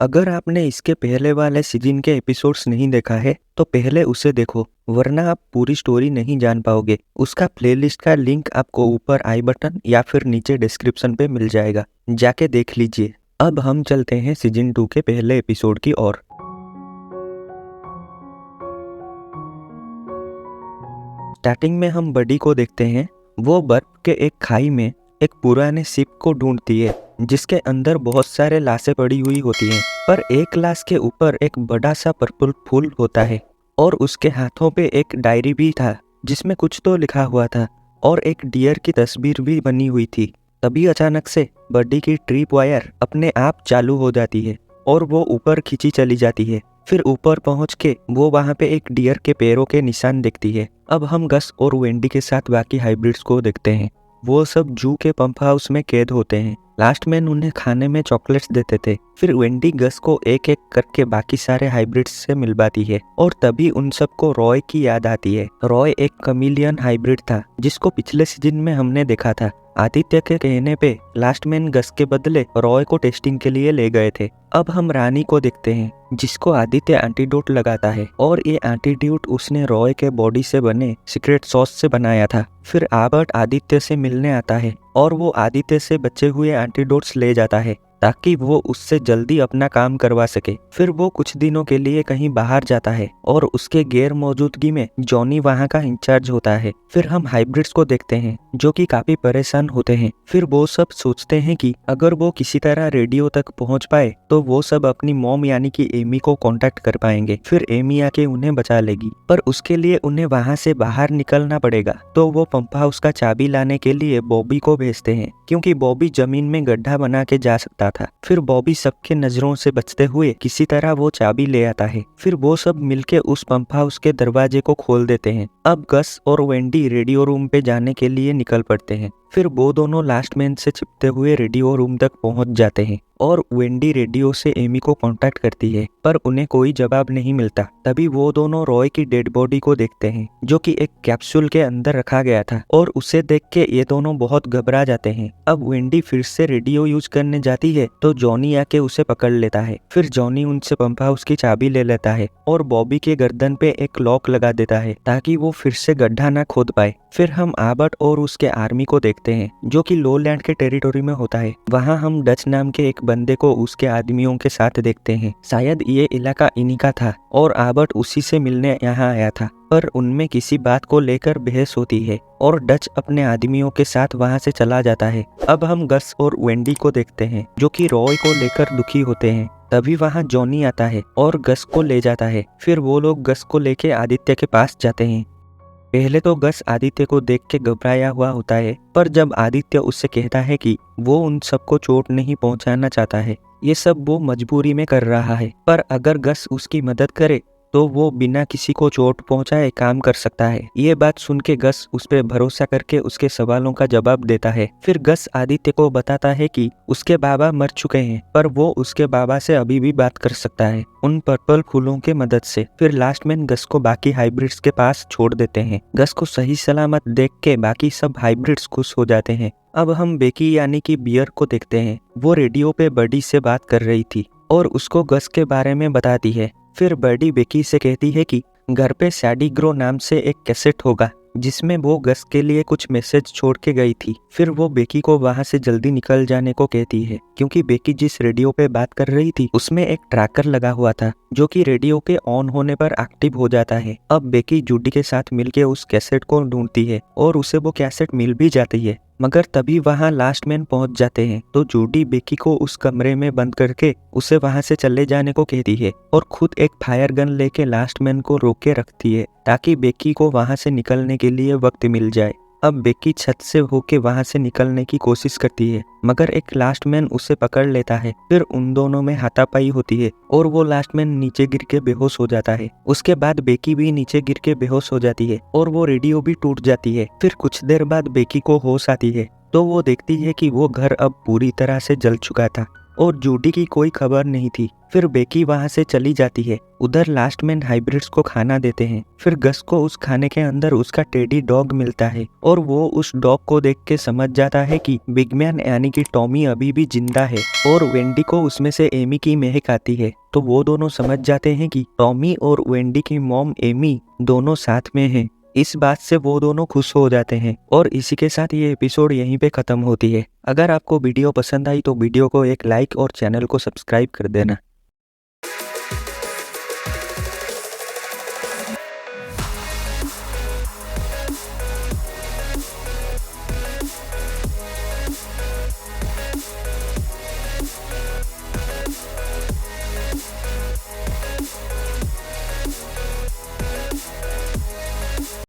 अगर आपने इसके पहले वाले सीजन के एपिसोड्स नहीं देखा है तो पहले उसे देखो, वरना आप पूरी स्टोरी नहीं जान पाओगे। उसका प्लेलिस्ट का लिंक आपको ऊपर आई बटन या फिर नीचे डिस्क्रिप्शन पे मिल जाएगा, जाके देख लीजिए। अब हम चलते हैं सीजन 2 के पहले एपिसोड की ओर। स्टार्टिंग में हम बडी को देखते हैं। वो बर्फ के एक खाई में एक पुराने शिप को ढूंढती है जिसके अंदर बहुत सारे लाशें पड़ी हुई होती हैं, पर एक लाश के ऊपर एक बड़ा सा पर्पल फूल होता है और उसके हाथों पे एक डायरी भी था जिसमें कुछ तो लिखा हुआ था और एक डियर की तस्वीर भी बनी हुई थी। तभी अचानक से बडी की ट्रिप वायर अपने आप चालू हो जाती है और वो ऊपर खींची चली जाती है। फिर ऊपर पहुंच के वो वहां पे एक डियर के पैरों के निशान देखती है। अब हम गस और वेंडी के साथ बाकी हाइब्रिड्स को देखते हैं। वो सब जू के पंप हाउस में कैद होते हैं। लास्ट मैन उन्हें खाने में चॉकलेट्स देते थे। फिर वेंडी गस को एक एक करके बाकी सारे हाइब्रिड्स से मिलवाती है और तभी उन सबको रॉय की याद आती है। रॉय एक कमीलियन हाइब्रिड था जिसको पिछले सीजन में हमने देखा था। आदित्य के कहने पे लास्ट मैन गस के बदले रॉय को टेस्टिंग के लिए ले गए थे। अब हम रानी को देखते हैं जिसको आदित्य एंटीडोट लगाता है और ये एंटीडोट उसने रॉय के बॉडी से बने सीक्रेट सॉस से बनाया था। फिर आबर्ट आदित्य से मिलने आता है और वो आदित्य से बचे हुए एंटीडोट्स ले जाता है ताकि वो उससे जल्दी अपना काम करवा सके। फिर वो कुछ दिनों के लिए कहीं बाहर जाता है और उसके गैर मौजूदगी में जॉनी वहाँ का इंचार्ज होता है। फिर हम हाइब्रिड्स को देखते हैं जो कि काफी परेशान होते हैं। फिर वो सब सोचते हैं कि अगर वो किसी तरह रेडियो तक पहुँच पाए तो वो सब अपनी मॉम यानी कि एमी को कांटेक्ट कर पाएंगे। फिर एमी आके उन्हें बचा लेगी, पर उसके लिए उन्हें वहाँ से बाहर निकलना पड़ेगा। तो वो पंप हाउस का चाबी लाने के लिए बॉबी को भेजते हैं क्योंकि बॉबी जमीन में गड्ढा बना के जा सकता था। फिर बॉबी सबके नजरों से बचते हुए किसी तरह वो चाबी ले आता है। फिर वो सब मिलके उस पंप हाउस के दरवाजे को खोल देते हैं। अब गस और वेंडी रेडियो रूम पे जाने के लिए निकल पड़ते हैं। फिर वो दोनों लास्ट मैन से चिपते हुए रेडियो रूम तक पहुंच जाते हैं और वेंडी रेडियो से एमी को कांटेक्ट करती है, पर उन्हें कोई जवाब नहीं मिलता। तभी वो दोनों रॉय की डेड बॉडी को देखते हैं जो कि एक कैप्सूल के अंदर रखा गया था और उसे देख के ये दोनों बहुत घबरा जाते हैं। अब वेंडी फिर से रेडियो यूज करने जाती है तो जॉनी आके उसे पकड़ लेता है। फिर जॉनी उनसे पंप हाउस की चाबी ले लेता है और बॉबी के गर्दन पे एक लॉक लगा देता है ताकि वो फिर से गड्ढा ना खोद पाए। फिर हम आबर्ट और उसके आर्मी को देखते हैं जो कि लोलैंड के टेरिटोरी में होता है। वहाँ हम डच नाम के एक बंदे को उसके आदमियों के साथ देखते हैं। शायद ये इलाका इन्हीं का था और आबर्ट उसी से मिलने यहाँ आया था, पर उनमें किसी बात को लेकर बहस होती है और डच अपने आदमियों के साथ वहाँ से चला जाता है। अब हम गस और वेंडी को देखते हैं जो कि रॉय को लेकर दुखी होते हैं। तभी वहाँ जॉनी आता है और गस को ले जाता है। फिर वो लोग गस को लेके आदित्य के पास जाते हैं। पहले तो गस आदित्य को देख के घबराया हुआ होता है, पर जब आदित्य उससे कहता है कि वो उन सबको चोट नहीं पहुंचाना चाहता है, ये सब वो मजबूरी में कर रहा है, पर अगर गस उसकी मदद करे तो वो बिना किसी को चोट पहुंचाए काम कर सकता है। ये बात सुन के गस उस पर भरोसा करके उसके सवालों का जवाब देता है। फिर गस आदित्य को बताता है कि उसके बाबा मर चुके हैं, पर वो उसके बाबा से अभी भी बात कर सकता है उन पर्पल फूलों के मदद से। फिर लास्ट मैन गस को बाकी हाइब्रिड्स के पास छोड़ देते हैं। गस को सही सलामत देख के बाकी सब हाइब्रिड्स खुश हो जाते हैं। अब हम बेकी यानी कि बियर को देखते हैं। वो रेडियो पे बडी से बात कर रही थी और उसको गस के बारे में बताती है। फिर बडी बेकी से कहती है कि घर पे सैडी ग्रो नाम से एक कैसेट होगा जिसमें वो गस के लिए कुछ मैसेज छोड़ के गई थी। फिर वो बेकी को वहाँ से जल्दी निकल जाने को कहती है क्योंकि बेकी जिस रेडियो पे बात कर रही थी उसमें एक ट्रैकर लगा हुआ था जो कि रेडियो के ऑन होने पर एक्टिव हो जाता है। अब बेकी जूडी के साथ मिलके उस कैसेट को ढूंढती है और उसे वो कैसेट मिल भी जाती है, मगर तभी वहाँ लास्ट मैन पहुंच जाते हैं तो जूडी बेकी को उस कमरे में बंद करके उसे वहाँ से चले जाने को कहती है और खुद एक फायर गन लेके लास्ट मैन को रोक के रखती है ताकि बेकी को वहाँ से निकलने के लिए वक्त मिल जाए। अब बेकी छत से होके वहाँ से निकलने की कोशिश करती है, मगर एक लास्ट मैन उसे पकड़ लेता है। फिर उन दोनों में हाथापाई होती है और वो लास्ट मैन नीचे गिर के बेहोश हो जाता है। उसके बाद बेकी भी नीचे गिर के बेहोश हो जाती है और वो रेडियो भी टूट जाती है। फिर कुछ देर बाद बेकी को होश आती है तो वो देखती है कि वो घर अब पूरी तरह से जल चुका था और जूडी की कोई खबर नहीं थी। फिर बेकी वहाँ से चली जाती है। उधर लास्ट मैन हाइब्रिड्स को खाना देते हैं। फिर गस को उस खाने के अंदर उसका टेडी डॉग मिलता है और वो उस डॉग को देख के समझ जाता है कि बिग मैन यानी कि टॉमी अभी भी जिंदा है और वेंडी को उसमें से एमी की महक आती है। तो वो दोनों समझ जाते हैं कि टॉमी और वेंडी की मॉम एमी दोनों साथ में हैं। इस बात से वो दोनों खुश हो जाते हैं और इसी के साथ ये एपिसोड यहीं पे खत्म होती है। अगर आपको वीडियो पसंद आई तो वीडियो को एक लाइक और चैनल को सब्सक्राइब कर देना।